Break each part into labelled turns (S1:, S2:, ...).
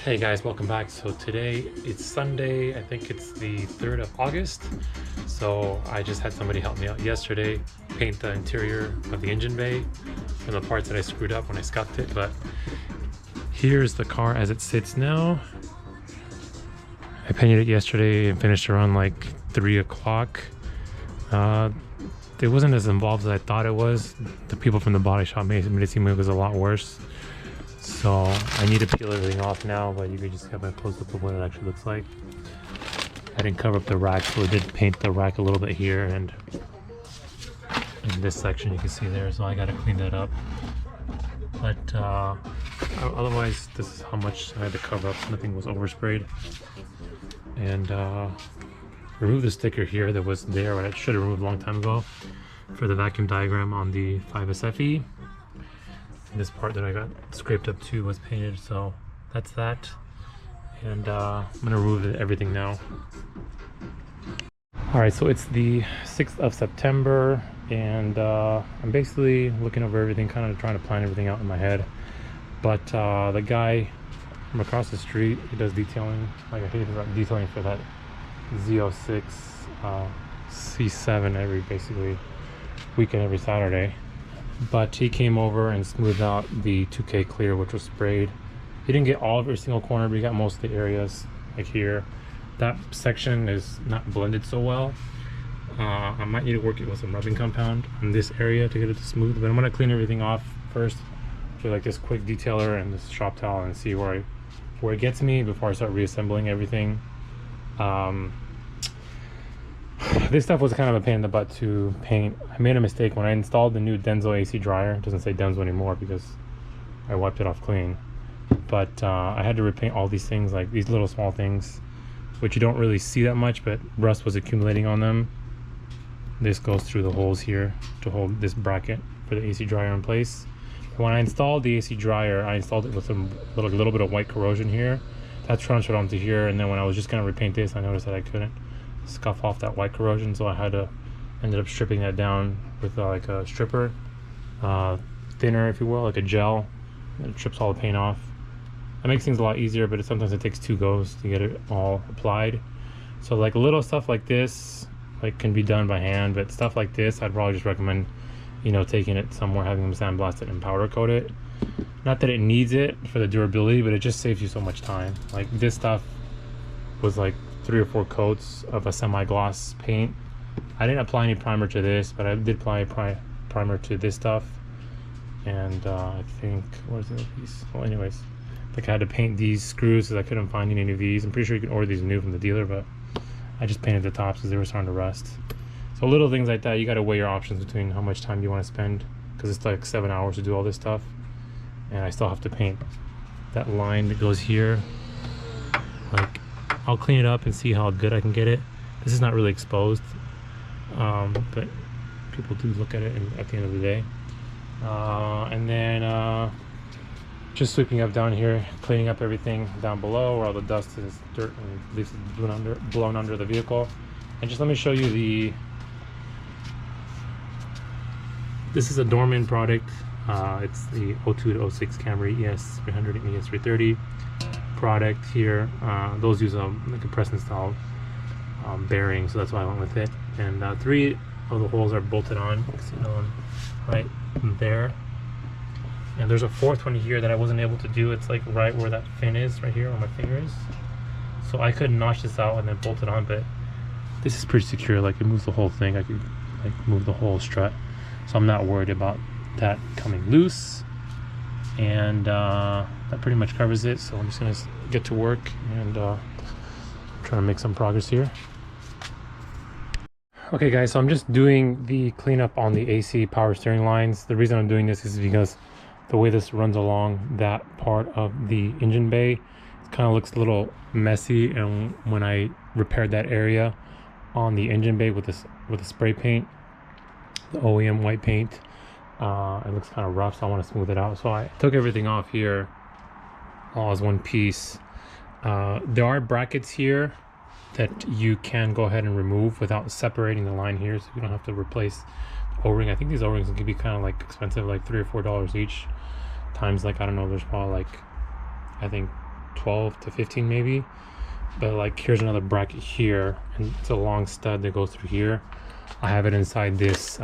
S1: Hey guys, welcome back. So today it's Sunday, I think it's the 3rd of August. So I just had somebody help me out yesterday paint the interior of the engine bay from the parts that I screwed up when I scuffed it. But here's the car as it sits now. I painted it yesterday and finished around like 3 o'clock. It wasn't as involved as I thought it was. The people from the body shop made it seem like it was a lot worse. So I need to peel everything off now, but you can just have a close look of what it actually looks like. I didn't cover up the rack, so I did paint the rack a little bit here and in this section you can see there, so I gotta clean that up. But otherwise, this is how much I had to cover up. Nothing was oversprayed. And remove the sticker here that was there, but I should have removed a long time ago for the vacuum diagram on the 5SFE. This part that I got scraped up too was painted, so that's that. And I'm gonna remove everything now. All right, so it's the 6th of September, and I'm basically looking over everything, kind of trying to plan everything out in my head. But the guy from across the street, he does detailing, like I hate about detailing for that Z06 C7 every basically weekend, every Saturday. But he came over and smoothed out the 2K clear, which was sprayed. He didn't get all of every single corner, but he got most of the areas, like here. That section is not blended so well. I might need to work it with some rubbing compound in this area to get it to smooth, but I'm gonna clean everything off first with like this quick detailer and this shop towel and see where it gets me before I start reassembling everything. This stuff was kind of a pain in the butt to paint. I made a mistake when I installed the new Denso AC dryer. It doesn't say Denso anymore because I wiped it off clean. But I had to repaint all these things, like these little small things, which you don't really see that much, but rust was accumulating on them. This goes through the holes here to hold this bracket for the AC dryer in place. When I installed the AC dryer, I installed it with a little bit of white corrosion here. That transferred onto here, and then when I was just gonna repaint this, I noticed that I couldn't scuff off that white corrosion, so I ended up stripping that down with like a stripper, thinner if you will, like a gel. It strips all the paint off. That makes things a lot easier, but sometimes it takes 2 goes to get it all applied. So like little stuff like this like can be done by hand, but stuff like this I'd probably just recommend, you know, taking it somewhere, having them sandblast it and powder coat it. Not that it needs it for the durability, but it just saves you so much time. Like this stuff was like 3 or 4 coats of a semi-gloss paint. I didn't apply any primer to this, but I did apply primer to this stuff. And I think, where's the other piece? Well, anyways, like I had to paint these screws because I couldn't find any of these. I'm pretty sure you can order these new from the dealer, but I just painted the tops because they were starting to rust. So little things like that, you got to weigh your options between how much time you want to spend, because it's like 7 hours to do all this stuff. And I still have to paint that line that goes here. Like, I'll clean it up and see how good I can get it. This is not really exposed, but people do look at it at the end of the day. And then just sweeping up down here, cleaning up everything down below where all the dust is, dirt, and at least blown under the vehicle. And just let me show you this is a Dorman product. It's the 02 to 06 Camry ES300 and ES330 product here. Those use like a Preston style bearing, so that's why I went with it. And 3 of the holes are bolted on. You can see another one right there, and there's a 4th one here that I wasn't able to do. It's like right where that fin is, right here where my finger is. So I could notch this out and then bolt it on, but this is pretty secure. Like it moves the whole thing. I could like move the whole strut, so I'm not worried about that coming loose. And that pretty much covers it, so I'm just gonna get to work and try to make some progress here. Okay guys, so I'm just doing the cleanup on the AC power steering lines. The reason I'm doing this is because the way this runs along that part of the engine bay, it kind of looks a little messy, and when I repaired that area on the engine bay with the spray paint, the OEM white paint, it looks kind of rough, so I want to smooth it out. So I took everything off here all as one piece. There are brackets here that you can go ahead and remove without separating the line here, so you don't have to replace the O-ring. I think these O-rings can be kind of like expensive, like $3 or $4 each, times like, I don't know, there's probably like, I think 12 to 15 maybe. But like here's another bracket here, and it's a long stud that goes through here. I have it inside this,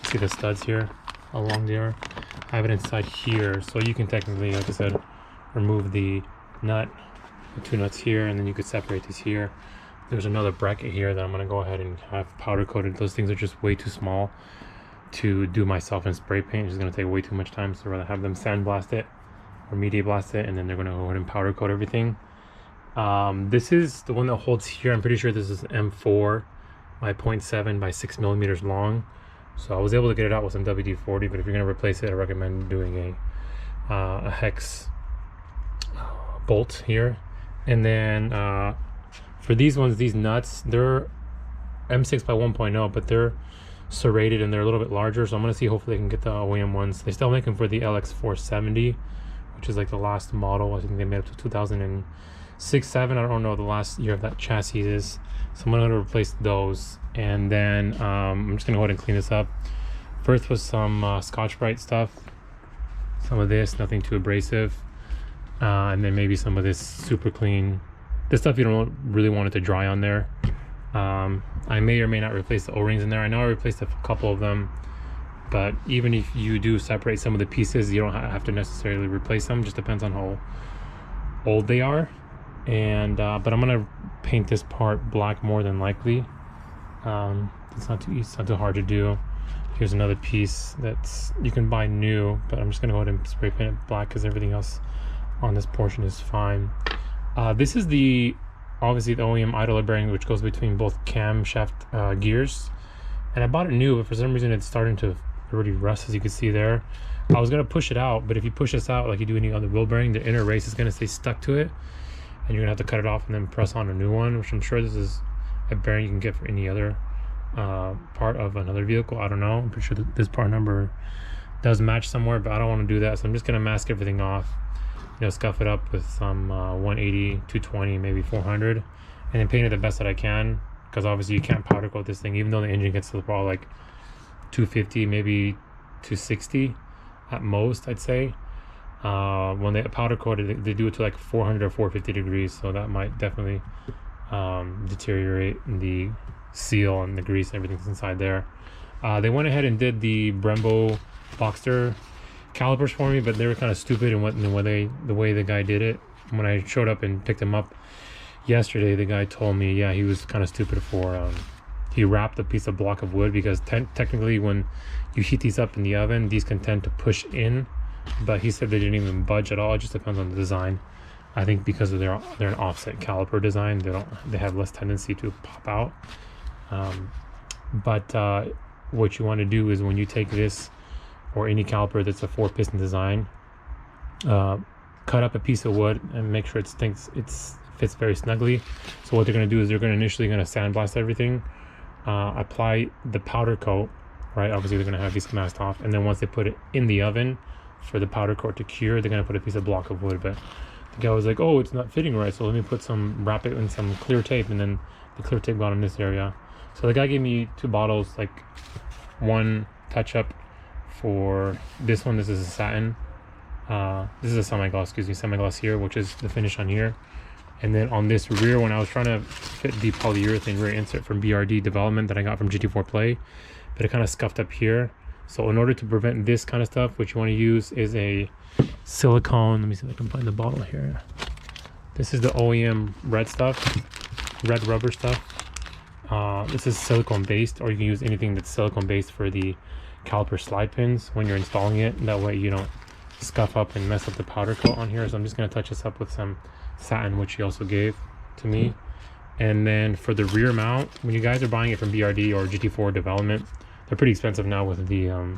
S1: see the studs here along there? I have it inside here, so you can technically, like I said, remove the nut, the two nuts here, and then you could separate these here. There's another bracket here that I'm gonna go ahead and have powder coated. Those things are just way too small to do myself in spray paint. It's just gonna take way too much time, so I'd rather have them sandblast it or media blast it, and then they're gonna go ahead and powder coat everything. This is the one that holds here. I'm pretty sure this is M4 by 0.7 by 6 millimeters long. So I was able to get it out with some WD-40, but if you're gonna replace it, I recommend doing a hex bolt here. And then for these ones, these nuts, they're M6 by 1.0, but they're serrated and they're a little bit larger. So I'm gonna see, hopefully I can get the OEM ones. They still make them for the LX470, which is like the last model. I think they made up to 2006, 7. I don't know the last year of that chassis is. So I'm gonna replace those, and then I'm just gonna go ahead and clean this up. First was some Scotch-Brite stuff, some of this, nothing too abrasive, and then maybe some of this super clean. This stuff you don't really want it to dry on there. I may or may not replace the O-rings in there. I know I replaced a couple of them, but even if you do separate some of the pieces, you don't have to necessarily replace them. Just depends on how old they are. And but I'm gonna paint this part black more than likely. It's not too hard to do. Here's another piece that's you can buy new, but I'm just gonna go ahead and spray paint it black because everything else on this portion is fine. This is obviously the OEM idler bearing, which goes between both camshaft gears, and I bought it new, but for some reason it's starting to already rust, as you can see there. I was gonna push it out, but if you push this out like you do any other wheel bearing, the inner race is gonna stay stuck to it, and you're gonna have to cut it off and then press on a new one, which I'm sure this is a bearing you can get for any other part of another vehicle. I don't know, I'm pretty sure that this part number does match somewhere, but I don't want to do that, so I'm just gonna mask everything off, you know, scuff it up with some 180, 220, maybe 400, and then paint it the best that I can, because obviously you can't powder coat this thing, even though the engine gets to probably like 250, maybe 260 at most, I'd say. When they powder coat it, they do it to like 400 or 450 degrees, so that might definitely deteriorate the seal and the grease and everything's inside there. They went ahead and did the Brembo Boxster calipers for me, but they were kind of stupid in the way the guy did it. When I showed up and picked them up yesterday, the guy told me, yeah, he was kind of stupid for he wrapped a piece of block of wood, because technically when you heat these up in the oven, these can tend to push in, but he said they didn't even budge at all. It just depends on the design. I think because of they're an offset caliper design, they have less tendency to pop out. But what you want to do is, when you take this or any caliper that's a 4-piston design, cut up a piece of wood and make sure it fits very snugly. So what they're going to do is they're initially going to sandblast everything, apply the powder coat, right? Obviously they're going to have these masked off, and then once they put it in the oven for the powder coat to cure, they're going to put a piece of block of wood. But the guy was like, oh, it's not fitting right, so let me wrap it in some clear tape, and then the clear tape got in this area. So the guy gave me 2 bottles, like one touch up for this one. This is a satin, this is a semi-gloss, semi-gloss here, which is the finish on here. And then on this rear one, I was trying to fit the polyurethane rear insert from BRD Development that I got from GT4 Play, but it kind of scuffed up here. So in order to prevent this kind of stuff, what you want to use is a silicone. Let me see if I can find the bottle here. This is the OEM red rubber stuff. This is silicone based, or you can use anything that's silicone based for the caliper slide pins when you're installing it. That way you don't scuff up and mess up the powder coat on here. So I'm just going to touch this up with some satin, which he also gave to me. And then for the rear mount, when you guys are buying it from BRD or GT4 Development, they're pretty expensive now with the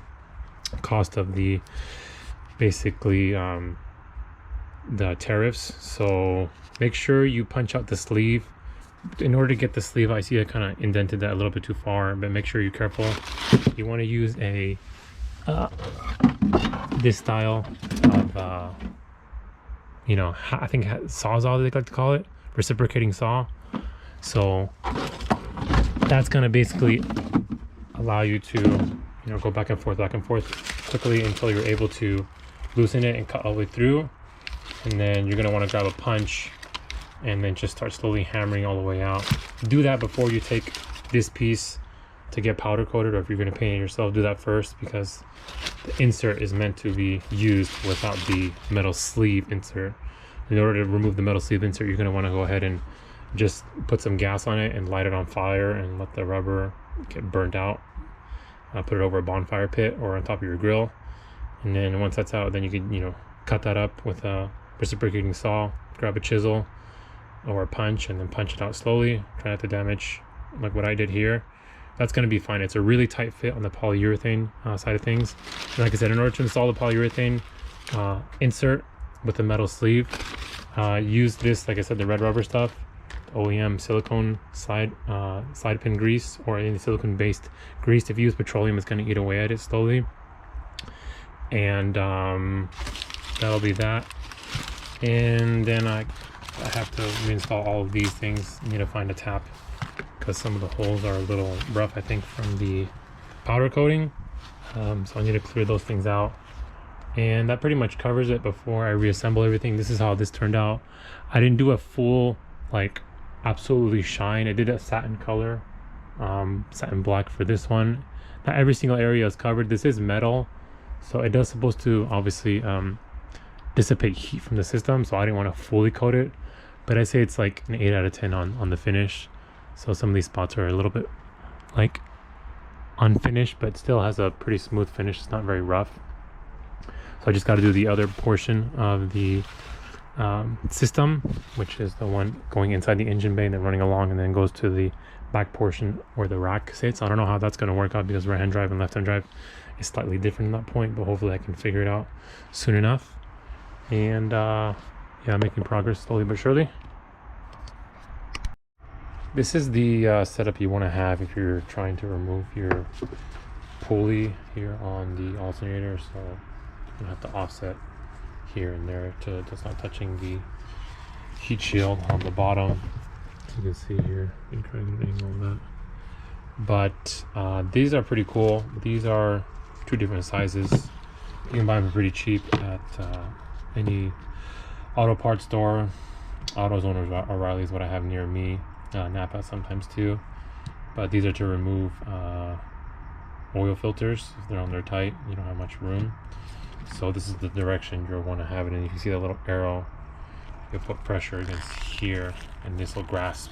S1: cost of the basically the tariffs. So make sure you punch out the sleeve. In order to get the sleeve, I see I kind of indented that a little bit too far, but make sure you're careful. You want to use a this style of you know, I think sawzall, they like to call it, reciprocating saw. So that's gonna basically allow you to, you know, go back and forth quickly until you're able to loosen it and cut all the way through. and then you're going to want to grab a punch and then just start slowly hammering all the way out. Do that before you take this piece to get powder coated, or if you're going to paint it yourself, do that first, because the insert is meant to be used without the metal sleeve insert. In order to remove the metal sleeve insert, you're going to want to go ahead and just put some gas on it and light it on fire and let the rubber get burnt out. Put it over a bonfire pit or on top of your grill, and then once that's out, then you can, you know, cut that up with a reciprocating saw, grab a chisel or a punch, and then punch it out slowly. Try not to damage like what I did here. That's going to be fine. It's a really tight fit on the polyurethane side of things. And like I said, in order to install the polyurethane insert with the metal sleeve, use this, like I said, the red rubber stuff, OEM silicone slide pin grease, or any silicone based grease. If you use petroleum, it's going to eat away at it slowly. And that'll be that. And then I have to reinstall all of these things. I need to find a tap because some of the holes are a little rough, I think, from the powder coating. So I need to clear those things out. And that pretty much covers it before I reassemble everything. This is how this turned out. I didn't do a full, like, absolutely shine. I did a satin color, satin black for this one. Not every single area is covered. This is metal, so it does supposed to obviously dissipate heat from the system, so I didn't want to fully coat it, but I say it's like an 8 out of 10 on the finish. So some of these spots are a little bit like unfinished, but still has a pretty smooth finish. It's not very rough. So I just got to do the other portion of the system, which is the one going inside the engine bay and then running along, and then goes to the back portion where the rack sits. I don't know how that's going to work out because right hand drive and left hand drive is slightly different at that point, but hopefully I can figure it out soon enough. And yeah, making progress slowly but surely. This is the setup you want to have if you're trying to remove your pulley here on the alternator. So you have to offset here and there to just not touching the heat shield on the bottom. You can see here, you can try to get an angle on that. But these are pretty cool. These are 2 different sizes. You can buy them pretty cheap at any auto parts store. AutoZone or O'Reilly's what I have near me. Napa sometimes too. But these are to remove oil filters. If they're on there tight, you don't have much room. So this is the direction you'll want to have it in. You can see that little arrow. You put pressure against here, and this will grasp.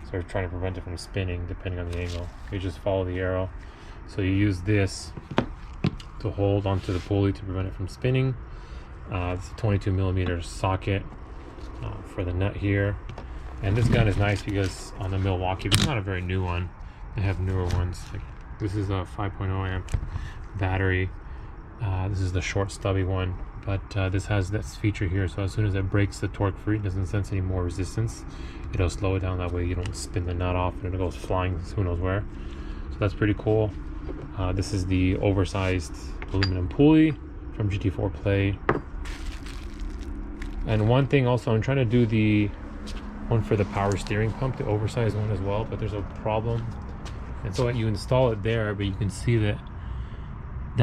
S1: So you're trying to prevent it from spinning depending on the angle. You just follow the arrow. So you use this to hold onto the pulley to prevent it from spinning. It's a 22 millimeter socket for the nut here. And this gun is nice because on the Milwaukee, but it's not a very new one. They have newer ones. Like this is a 5.0 amp battery. This is the short stubby one, but this has this feature here. So as soon as it breaks the torque free, it doesn't sense any more resistance. It'll slow it down. That way you don't spin the nut off and it goes flying who knows where. So that's pretty cool. This is the oversized aluminum pulley from GT4 Play. And one thing also, I'm trying to do the one for the power steering pump, the oversized one as well, but there's a problem. And so you install it there, but you can see that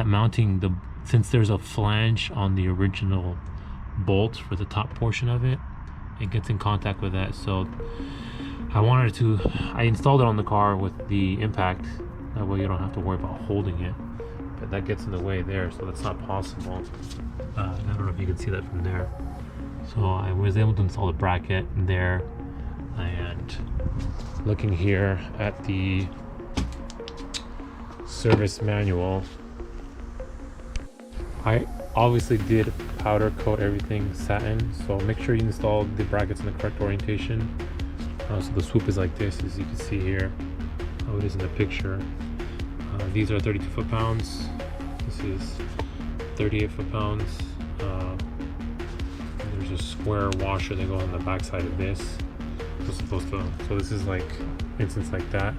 S1: mounting, since there's a flange on the original bolt for the top portion of it, it gets in contact with that. So I installed it on the car with the impact. That way you don't have to worry about holding it, but that gets in the way there, so that's not possible. I don't know if you can see that from there. So I was able to install the bracket there, and looking here at the service manual, I obviously did powder coat everything satin, so make sure you install the brackets in the correct orientation. So the swoop is like this, as you can see here, how it is in the picture. These are 32 foot-pounds. This is 38 foot-pounds. There's a square washer that goes on the back side of this. So this is like instance like that.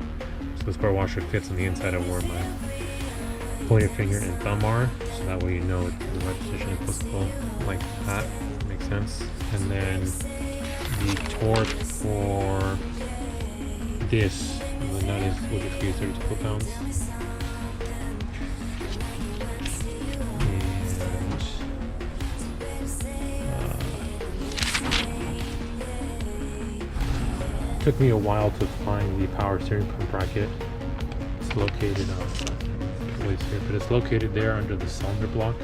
S1: So the square washer fits on the inside of where my pointer finger and thumb are, so that way you know it's in the right position. It's supposed to go like that. Makes sense. And then the torque for this, the nut is 32 foot-pounds. Took me a while to find the power steering pump bracket. It's located place here, but it's located there under the cylinder block.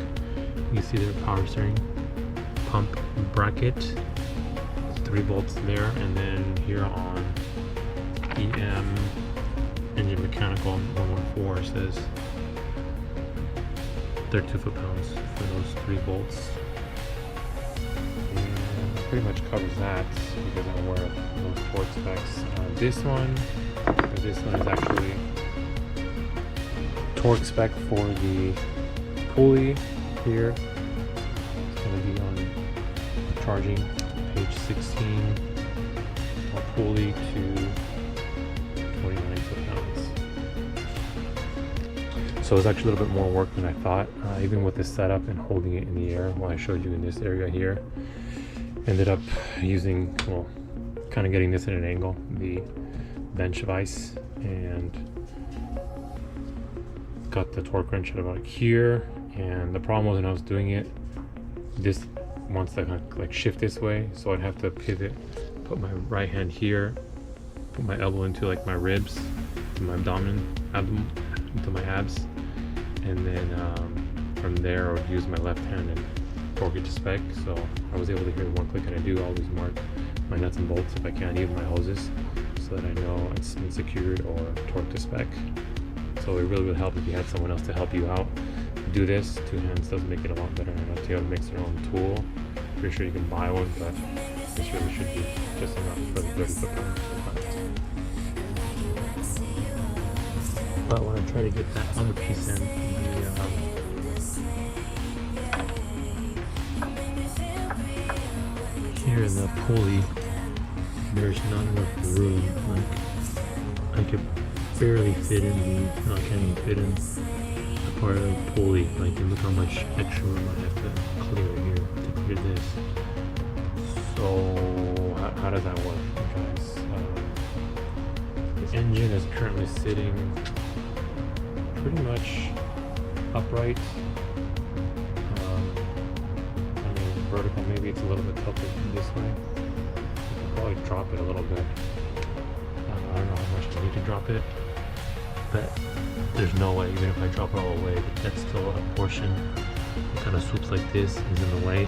S1: You see their power steering pump bracket. 3 bolts there, and then here on EM engine mechanical 114 says 32 foot-pounds for those 3 bolts. And that pretty much covers that because I'm aware of those torque specs. This one is actually torque spec for the pulley here. It's going to be on charging page 16. Our pulley to 29 foot-pounds. So it's actually a little bit more work than I thought, even with the setup and holding it in the air. What I showed you in this area here, ended up using, well, kind of getting this at an angle, the bench vise, and got the torque wrench at about here. And the problem was when I was doing it, this wants to like shift this way, so I'd have to pivot, put my right hand here, put my elbow into like my ribs, to my abdomen, into my abs, and then from there I would use my left hand and torque it to spec. So I was able to hear one click, and I do always mark my nuts and bolts if I can, even my hoses, so that I know it's been secured or torqued to spec. So it really would help if you had someone else to help you out. Do this, 2 hands does make it a lot better. I know Taylor makes their own tool. Pretty sure you can buy one, but this really should be just enough for the 30 foot-pounds. But when I try to get that other piece in, here in the pulley, there's not enough room. Like, I could barely fit in the, no, I can't even fit in the part of the pulley. Like, and look how much extra room I have to clear here to clear this. So how does that work, guys? The engine is currently sitting pretty much upright. I mean, vertical, maybe it's a little bit tilted this way. I could probably drop it a little bit. I don't know how much I need to drop it, but there's no way, even if I drop it all the way, that's still a portion that kind of swoops like this is in the way.